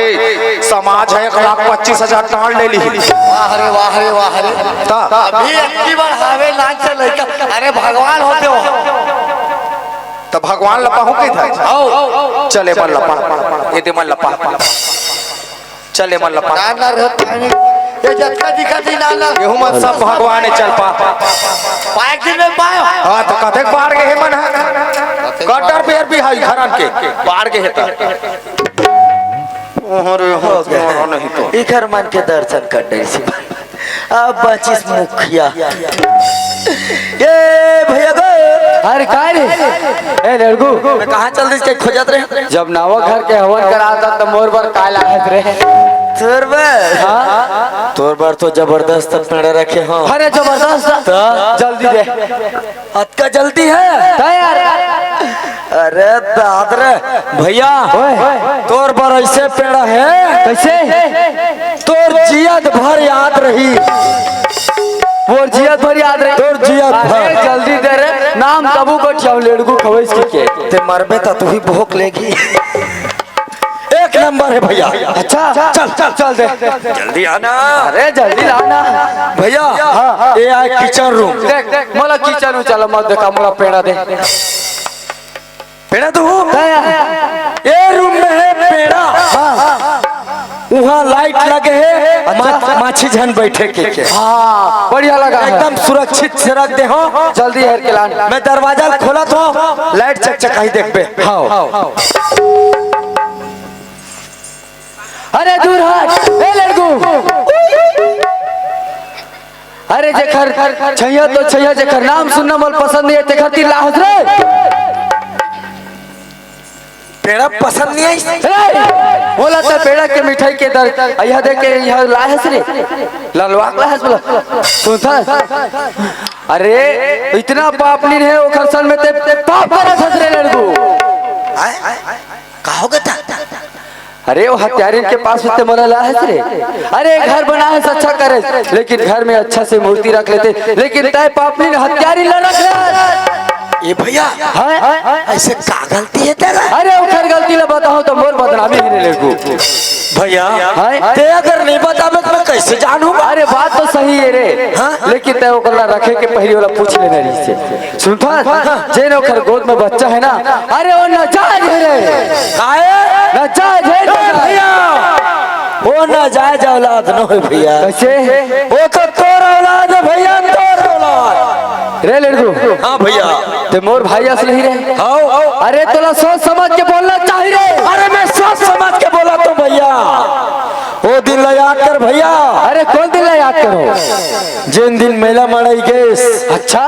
समाज है 1,25,000 टाल ले ली वाह रे वाह रे वाह रे अभी अक्की बार हावे लांच से लड़का अरे भगवान होते हो तो भगवान लपाहू के था आओ चले मन लपा ये दे मन लपा चले मन लपा नाना रहता है ये जत्ता दिखती नाना गेहूं मत सब भगवान ने चल पा पाइक दिन में पायो हां तो कथे बाढ़ के मन है गटर पेर भी है घरन के बाढ़ के हेता ओहरे हो गया नहीं तो इधर मन के दर्शन कर दे सी अब बचिस मुखिया ये भैया गो अरे काय रे ए लड़कू मैं कहां चल रही खोजत रहे जब नावा घर के हवन कराता तो मोर पर काय लागत रे तोर बार तो जबरदस्त पेड़ रखे हो अरे जबरदस्त जल्दी दे अतका जल्दी है तैयार अरे दादरे भैया तोर पर ऐसे पेड़ है कैसे तोर जियत भर याद रही वो जियत भर याद रहे तोर जियत अरे भर जल्दी दे रे नाम तबू को छाव लड़कू खवैस के ते मरबे तो तू ही भूख लेगी एक नंबर है भैया अच्छा चल चल चल दे जल्दी आना अरे जल्दी लाना भैया ये आए किचन रूम देख देख मोला किचन में चल मत देखा मोला पेड़ा दे पेड़ा तो ये रूम में है पेड़ा वहाँ लाइट लगे है माछी झन बैठे के हाँ बढ़िया लगा है। एकदम सुरक्षित से रख दे हो जल्दी हेर के लान मैं दरवाजा खोला तो लाइट चकचकाई देख पे हाँ अरे दूर हट ए लड़कू अरे जेखर छैया तो छैया जेखर नाम सुनना मोल पसंद नहीं है तेखर ती लाहत रे पेड़ा पसंद नहीं आई बोला तो पेड़ा के मिठाई के दर यह देख के यह लाहस रे ललवा लाहस बोला सुनता अरे इतना पाप नहीं है वो खरसन में ते पाप करत हस रे लड़कू कहोगे था अरे वो हत्यारिन के पास होते मोला लाहस रे अरे घर बना है अच्छा करे लेकिन घर में अच्छा से मूर्ति रख लेते लेकिन तय पाप नहीं हत्यारिन ला रख ले ये भैया ऐसे का गलती है तेरा अरे उखर गलती ला बताओ तो मोर बदनामी ही लड़कू भैया ते अगर नहीं बतावे तो मैं कैसे जानूंगा अरे बात तो सही है रे लेकिन तय ओकला रखे के पहली वाला पूछ लेना रही से सुनता जेन ओकर गोद में बच्चा है ना अरे वो नाजायज है रे काहे नाजायज है भैया वो नाजायज औलाद न हो भैया कैसे वो तो तोर औलाद है भैया तोर औलाद रे लड़कू हाँ भैया ते मोर भाई असली ही रे आओ अरे तोला सोच समझ के बोलना चाहिए रे अरे मैं सोच समझ के बोला तो भैया वो दिन ला याद कर भैया अरे कौन दिन ला याद करो जिन दिन मेला मड़ाई गेस अच्छा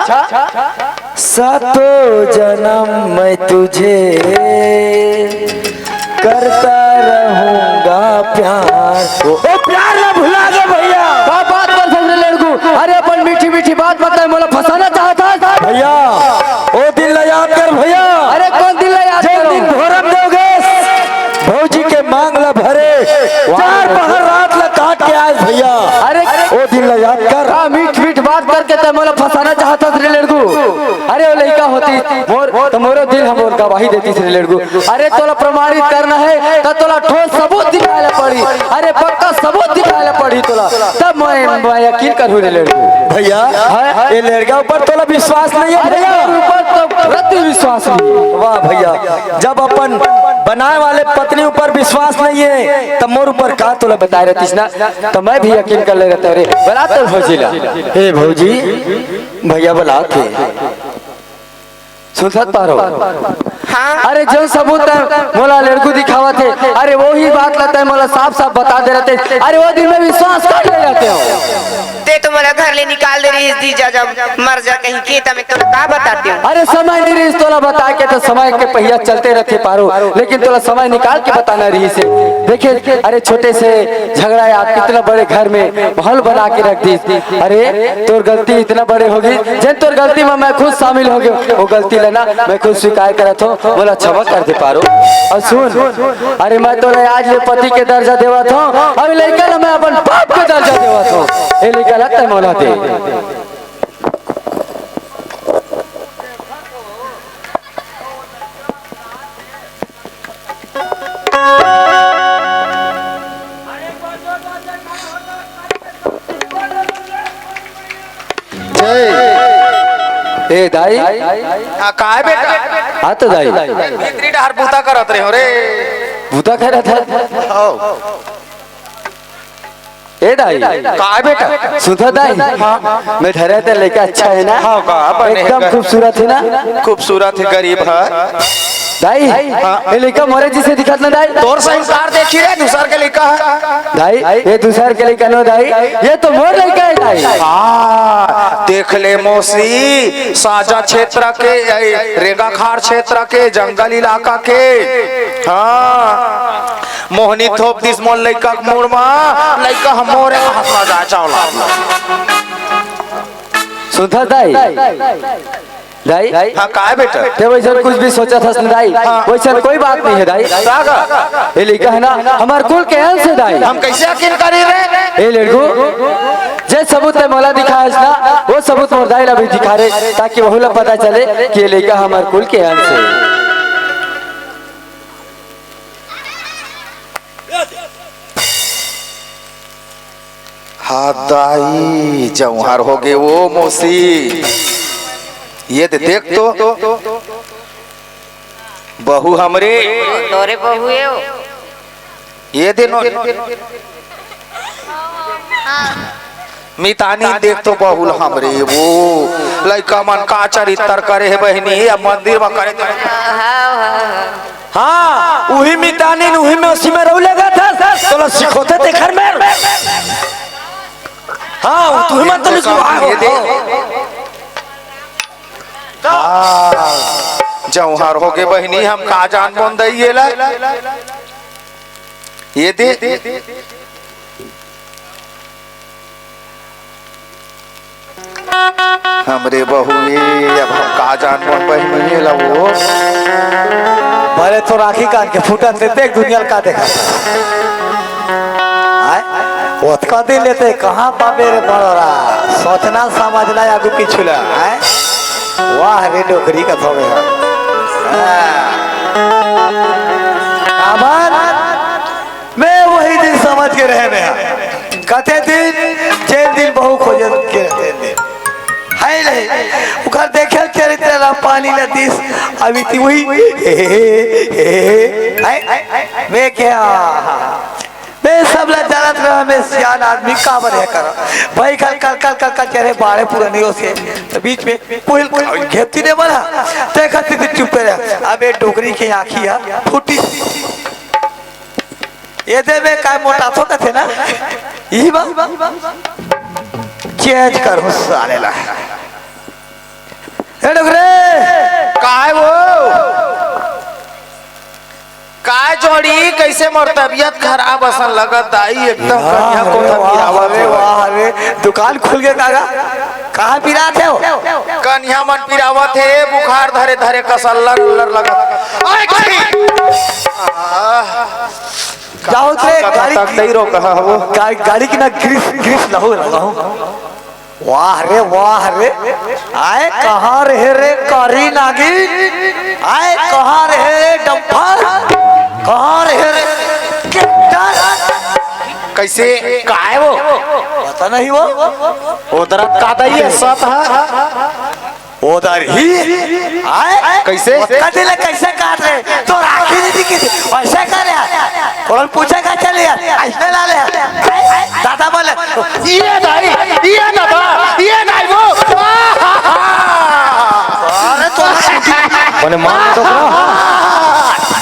सातों जन्म मैं तुझे करता रहूंगा प्यार वो प्यार ना भुला दे भैया बात पर समझ लड़कू अरे अपन मीठी मीठी बात बताए मोला फंसाना चाहता था भैया वो दिन ला याद कर भैया अरे कौन दिन ला याद जिन करो दिन भोरम दोगे भौजी के मांग ला भरे चार पहर रात ला काट के आए भैया अरे वो दिन ला याद कर मीठ मीठ बात करके ते मोला फंसाना चाहता थे लड़कू अरे वो लड़का होती मोर तो मोरो दिल हम और गवाही देती थी लड़कू अरे तोला प्रमाणित करना है तो तोला ठोस सबूत दिखाए ला पड़ी अरे पक्का सबूत दिखाए ला पड़ी तोला तब मैं यकीन करूँ रे लड़कू भैया ये लड़का ऊपर तोला विश्वास नहीं है भैया ऊपर तो प्रति विश्वास नहीं वाह भैया जब अपन बनाए वाले पत्नी ऊपर विश्वास नहीं है तब मोर ऊपर का तोला बता रहे थी ना तो मैं भी यकीन कर ले रहता रे बना तो भौजीला हे भौजी भैया बोला थे सुन सकता रहो हाँ अरे जो सबूत है मोला लड़कू दिखावा थे अरे वो ही बात लगता है मोला साफ साफ बता दे रहे थे अरे वो दिन में विश्वास कर ले जाते हो ते तो मेरा घर ले निकाल दे रही दी जा जब मर जा कहीं खेत में तो का बताती हूँ अरे समय नहीं रही तोला बता के तो समय के पहिया चलते रहते पारो लेकिन तोला समय निकाल के बताना रही से देखिए अरे छोटे से झगड़ा आप कितना बड़े घर में माहौल बना के रख दी अरे तोर गलती इतना बड़े होगी जब तोर गलती में मैं खुद शामिल हो गया वो गलती लेना मैं खुद स्वीकार करा था बोला क्षमा कर दे पारो और सुन अरे मैं तोरा आज ले पति के दर्जा देवा था अभी लेकर मैं अपन बाप के दर्जा देवा था ये लेकर लगता है मौला दे ए दाई हाँ काय बेटा हाँ तो दाई भीतरी डहर बूता करत रहे हो रे भूता कह रहा था ए दाई काय बेटा सुधा दाई मैं ठहरा था लड़का अच्छा है ना हाँ का एकदम खूबसूरत है ना खूबसूरत है गरीब है दाई ये लड़का मोरे जिसे दिखत ना दाई तोर संस्कार देखी रे दूसर के लिखा है दाई ये दूसर के लड़का नो दाई ये तो मोर लड़का है दाई हाँ देख ले मौसी साजा क्षेत्र के रेगाखार क्षेत्र के जंगल इलाका के हाँ मोहनी थोप दिस मोल लइका मोर मा लइका हमोरे हसना जा चावला सुधा दाई दाई हाँ काय बेटा ते वैसा कुछ भी सोचा था दाई वैसा कोई बात नहीं है दाई ये लड़का है ना हमार कुल के अंश है दाई हम कैसे यकीन करी रे ए लड़को जे सबूत है मोला दिखा ना वो सबूत मोर दाई ला भी दिखा रे ताकि वहुला पता चले कि ये लड़का हमार कुल के अंश है हाँ दाई जौहर हो गए वो मौसी ये देख तो बहू हमरे तोरे बहू है वो। ये दिनों मितानी देख तो बहुल हमरे वो लड़का मन का चरित्र करे है बहनी या मंदिर में करे हाँ वही मितानी वही में उसी में रहू लगा था तो सिखोते थे घर में हाँ तू मत तो जौहर हो के बहनी हम का जान बोन दइए ला ये दे हमरे बहू अब हम का जान बोन बहनी ला वो भले तो राखी कान के फूटन से देख दुनिया का देखा ओतका दिन लेते कहाँ पाबे रे बड़ोरा सोचना समझना आगू पीछू ला वाह रे डोकरी का थोड़े मैं वही दिन समझ के रहे में कथे दिन चैन दिन बहु खोज के रहते है नहीं उकर देखे चरित्र ला पानी ला दिस अभी ती वही मैं क्या मैं सब ला जानत रहा मैं सियान आदमी का बने कर भाई कल कल कल कल कल चेहरे बाड़े पूरा नहीं हो से तो बीच में कोई घेपती नहीं बना देखा थी चुप रहा अबे डोगरी की आँखिया फूटी ये दे में काय मोटा तो थे ना यही बात चेंज कर साले ला ए डोगरे काय वो काय जोड़ी कैसे मोर तबियत खराब असन लगत आई एकदम कन्या को पिरावत है वाह रे दुकान खुल गया कागा कहां पिरा थे हो कन्या मन पिरावत है बुखार धरे धरे कसल्लर उल्लर लगत ओए कहीं जाओ रे गाड़ी तक दई रो कहा वो गाड़ी की ना ग्रिस ग्रिस लहो लगाओ वाह रे आए कहां रहे रे कारी नागी आए कहां रहे रे डंपर कहां रहे रे कैसे काय वो पता नहीं वो उधर का दई है सत है उधर ही आए कैसे कदिले कैसे काट रहे तो राखी नहीं दिखी ऐसे करे कौन पूछा का चले ऐसे ला ले दादा बोले ये ना वो अरे तो मैंने मान तो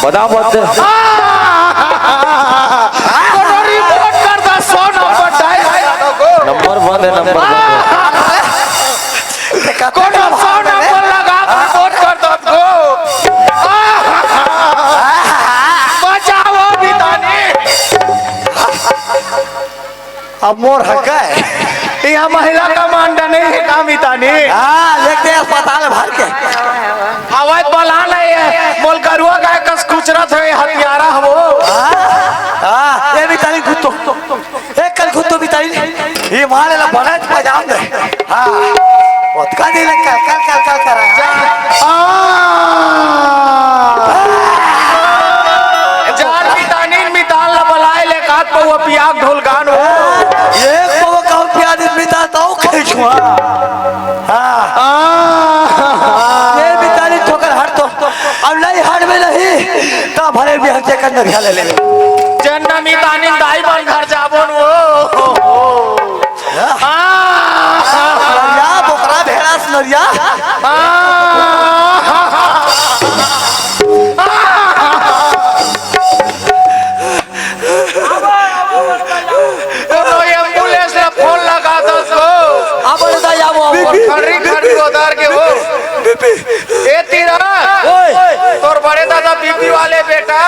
बता बहुत रिपोर्ट कर दा 100 नंबर डायल नंबर बंद है नंबर कौन 100 नंबर लगा रिपोर्ट कर दो को बचाओ बिताने अब मोर हक है यहाँ महिला कमांडर नहीं है कामितानी हाँ लेते अस्पताल भर के अवैध बला नहीं है मोल करुआ का कस कुचरत है हथियारा हम हाँ ये भी ताली खुद एक कल खुद तो भी ताली ये मारे ला बना पजाम दे हाँ उसका दिल कल कल कल कल करा जान मितानी मितान ला बलाए ले काट पे वो पियाक ढोल गान हो ये को कहूँ प्याज मिटा तो खेचुआ का भले भी हमसे कंदर खा ले ले जन्नमी तानी दाई बन घर जाबोन वो नरिया बोकरा भेड़ा नरिया एम्बुलेंस ने फोन लगा दो अब दाई आवो खड़ी खड़ी उतार के वो ए तीरा तोर बड़े दादा बीपी वाले बेटा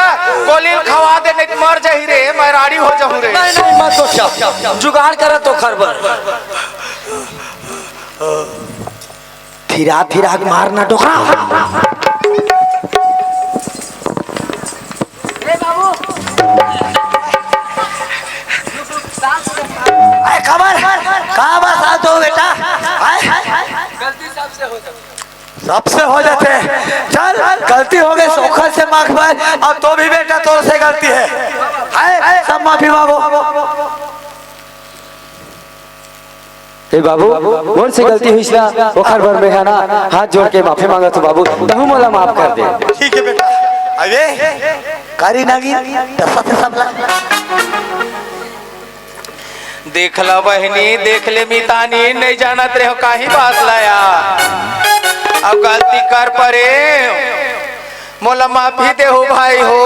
गोली खवा दे नहीं मर जाही रे मैराड़ी हो जाऊं रे नहीं नहीं मत तो जुगाड़ कर तो खरबर फिरा फिरा मारना डोकरा खबर कहाँ बस आ दो बेटा सबसे हो जाते चल गलती हो गई सोखर से माफ भाई अब तो भी बेटा तोर से गलती है सब माफी मांगो ए बाबू मोर से गलती हुई ना ओखर भर में है ना हाथ जोड़ के माफी मांगा तो बाबू तहु मोला माफ कर दे। ठीक है बेटा अबे कारी नागी दसा से सब देख ला बहनी देख ले मितानी नहीं जानत रहे हो काहे बात लाया अब गलती कर परे मोला माफी दे हो भाई हो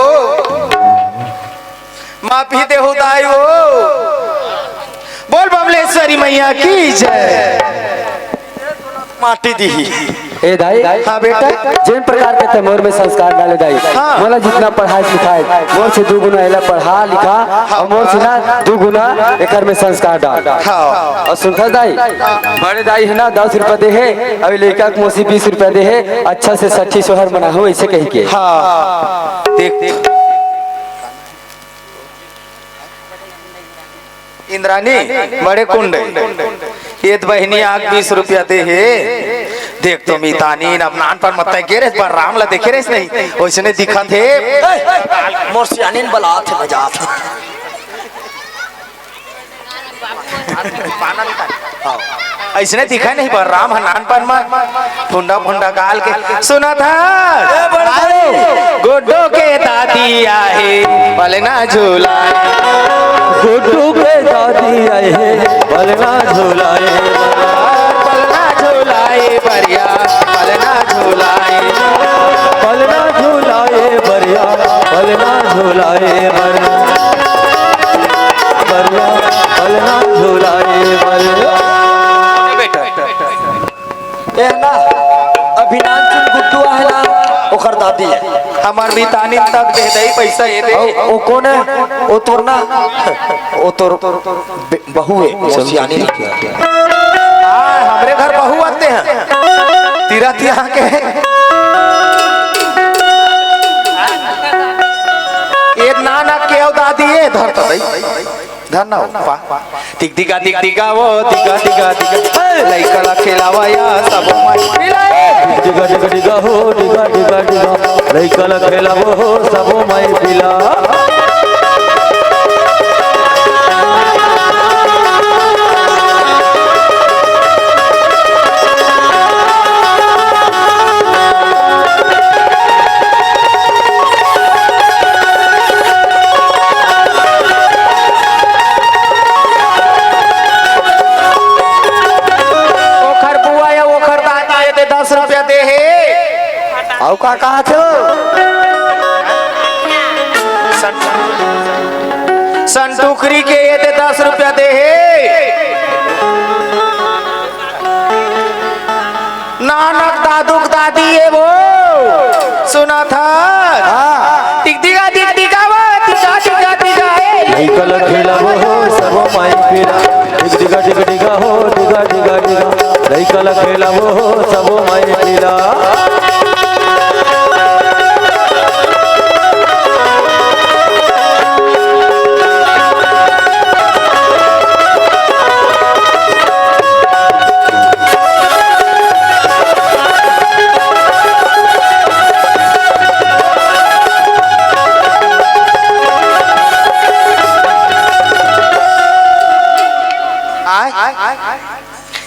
माफी दे हो दाई हो बोल बमलेश्वरी मैया की जय माटी दी ए दाई हाँ बेटा जिन प्रकार के ते मोर में संस्कार डाले दाई हाँ। मोला जितना पढ़ाई लिखाई मोर से 2 गुना एला पढ़ा लिखा और मोर से ना 2 गुना एकर में संस्कार डाल और सुनता दाई बड़े दाई है ना 10 रुपया दे है अभी लड़का के मोसी 20 रुपया दे है अच्छा से 60 सोहर मना हो ऐसे कह के हाँ देख इंद्रानी बड़े कुंड ये बहनी आग 20 रुपया दे है देख तो मितानी अब नान पर मत गिरे पर राम ला देखे रेस नहीं वैसने दिखा थे मोर सियानीन बला थे बजा ऐसने दिखा नहीं पर राम नान पर में फुंडा फुंडा गाल के सुना था गुड्डो के दादी आए भले ना झूला गुड्डू के दादी आए है बलना झूलाए बलना झूलाए बढ़िया बलना झूलाए बलना झूलाए बढ़िया बलना झूलाए बढ़िया बढ़िया बलना झूलाए बढ़िया बेटा ए ना अभिनांचन गुड्डू आहला ओकर दादी है हमार भी तानी तक दे दई पैसा ये दे ओ कौन है ओ तोर ना ओ तोर बहू है मोसियानी हाँ हमारे घर बहू आते हैं तीरथ यहाँ के ये नाना के दादी है धर तो दई धर ना टिक टिका वो टिका टिका टिका लइका ला खेलावा या सब डिगा डिगा डिगा हो डिगा डिगा डिगा लइका ला खेला वो हो सब मैं पिला आओ का कहा थे संटुकरी के ये दे 10 रुपया दे नानक दादुक दादी है वो सुना था टिक टिका वो टिका टिका टिका लइका ला खेला वो हो सब मैं पिला डिगा डिगा डिगा हो डिगा डिगा डिगा लइका ला खेला वो हो सब मैं पिला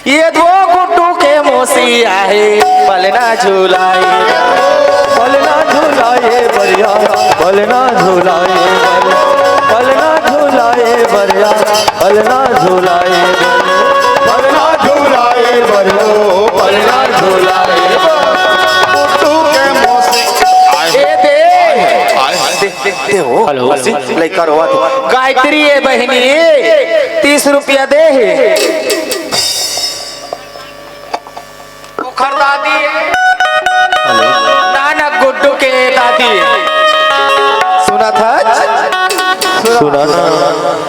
ये दो गुड्डू के मोसी आए पलना झूलाए पलना झूलाए बढ़िया बरिया बलना झूलाए बलना झूलाए बरिया बलना झूलाए बलना झूलाए बरिया बलना झूलाए तू के मौसी ए दे देखते हो हेलो लइका रोवा गायत्री है बहनी 30 रुपया दे ओखर दादी नाना गुड्डू के दादी सुना था सुना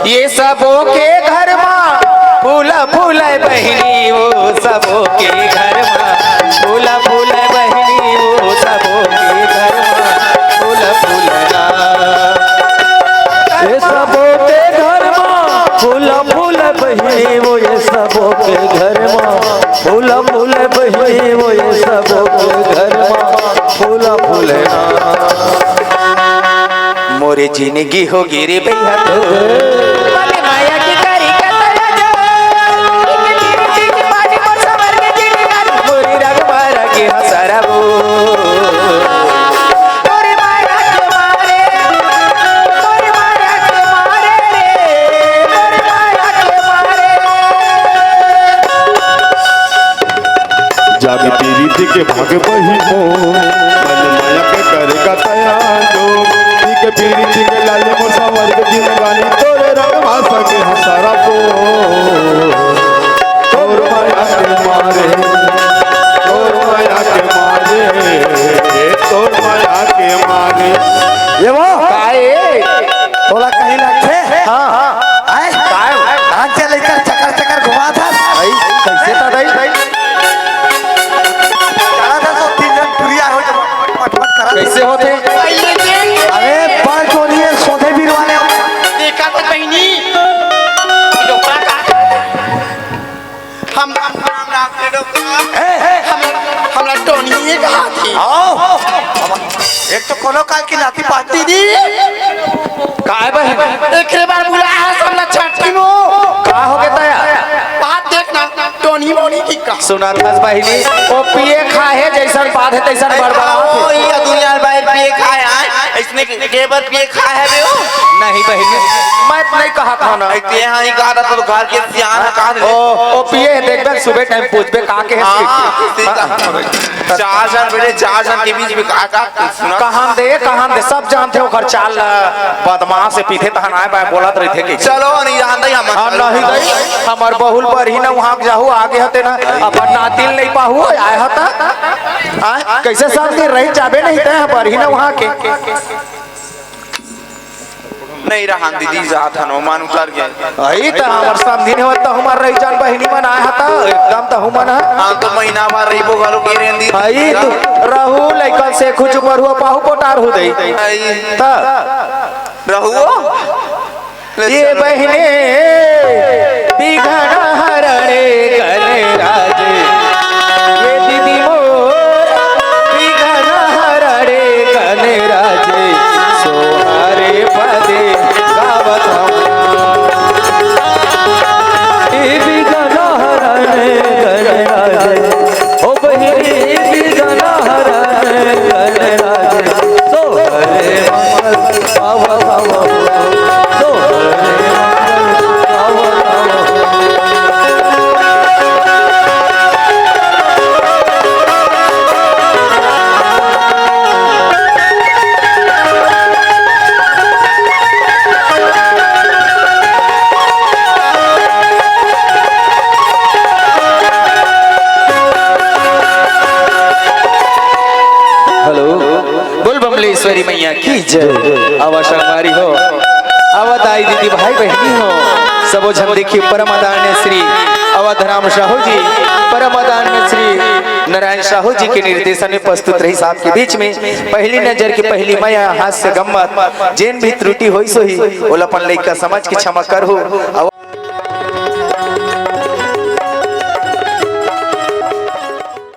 ये सबों के घर माँ फूला फूला बहनी वो सबों के घर माँ फूला फूला बहनी वो सबों के घर माँ फूला फूलना ये सबों के घर माँ फूला फूला बही वो ये सबों के घर माँ फूला फूला बही वो ये सबों के घर माँ फूला फूलना मोरे जिंदगी हो गिरे भैया तो वाले माया की करी कतरा जो एक पानी को सवर के जिंदगी मोरी रग मारा के हसरा वो मोरी माया के मारे मोरी माया के मारे रे मोरी माया के मारे जागे तेरी के भाग बही मो मन माया के करेगा तैयार जो के पीरी के लाले मो सवर के जिंदगानी तोरे रंग भाषा के हसारा को तोर माया के मारे तोर माया के मारे तोर माया के मारे ये वो काए थोड़ा कहीं लगते हाँ हाँ आए कहाँ से लेकर चक्कर चक्कर घुमा था भाई कैसे था भाई चला था तो 3 जन पुरिया हो जब मट करा कैसे होते अरे पर चोरी है सोधे बीर वाले देखा तो बहनी हम हमरा टोनी कहा थी एक तो कोनो काल की लाठी पाती दी काय बहन एक बार बुलाया हमला छटकी नो का हो गया तया बात देखना टोनी मोनी की का सुना दस बहिनी ओ पिए खाए जैसन बात है तैसन बड़बड़ा ओ ये दुनिया बाहर पिए खाया इसने केबर पिए खाया है बे नहीं बहिनी मैं नहीं कहा था ना ते हां ही कहा था तो घर के सियान कहा ओ पिए देख बे सुबह टाइम पूछबे का के है चार जन बेटे चार जन के बीच में का सुना कहां दे सब जानते हो घर चाल बदमाश से पीछे तहन आए बा बोलत रही थे कि चलो नहीं जानते हम नहीं दई हमर बहुल पर ही ना वहां जाहू आगे हते ना अपन नातिल नहीं पाहू आए हता कैसे शांति रही जाबे नहीं थे पर ही ना वहां के नहीं रहा दीदी जात हनो मान उतर गया आई त हमर समझी नहीं होता हमार रही जान बहिनी मन आया हता एकदम त हुमन हां तो महीना भर रही बो घरो के रेंदी आई तू रहू लइकन से खुच पर हुआ पाहू पोटार हो दई त रहुओ ये बहने बिघड़ा हरणे गले राजे ये दीदी मोर बिघड़ा हरणे गले राजे सोहारे पदे गावत ये भी गाना हराने गले राजे ओ बहिनी भी गाना हराने गले राजे सो हरे मंगल आवा आवा सो हरे मंगल आवा आवा हेलो बोल बमलेश्वरी मैया की जय आवाज हमारी हो अवध आई दीदी भाई बहनी हो सबो झम देखिए परम आदरणीय श्री अवधराम साहू जी परम आदरणीय श्री नारायण साहू जी के निर्देशन में प्रस्तुत रही साहब के बीच में पहली नजर की पहली माया हास्य गम्मत जेन भी त्रुटि होई सोही ओलापन लइका समझ के क्षमा कर हो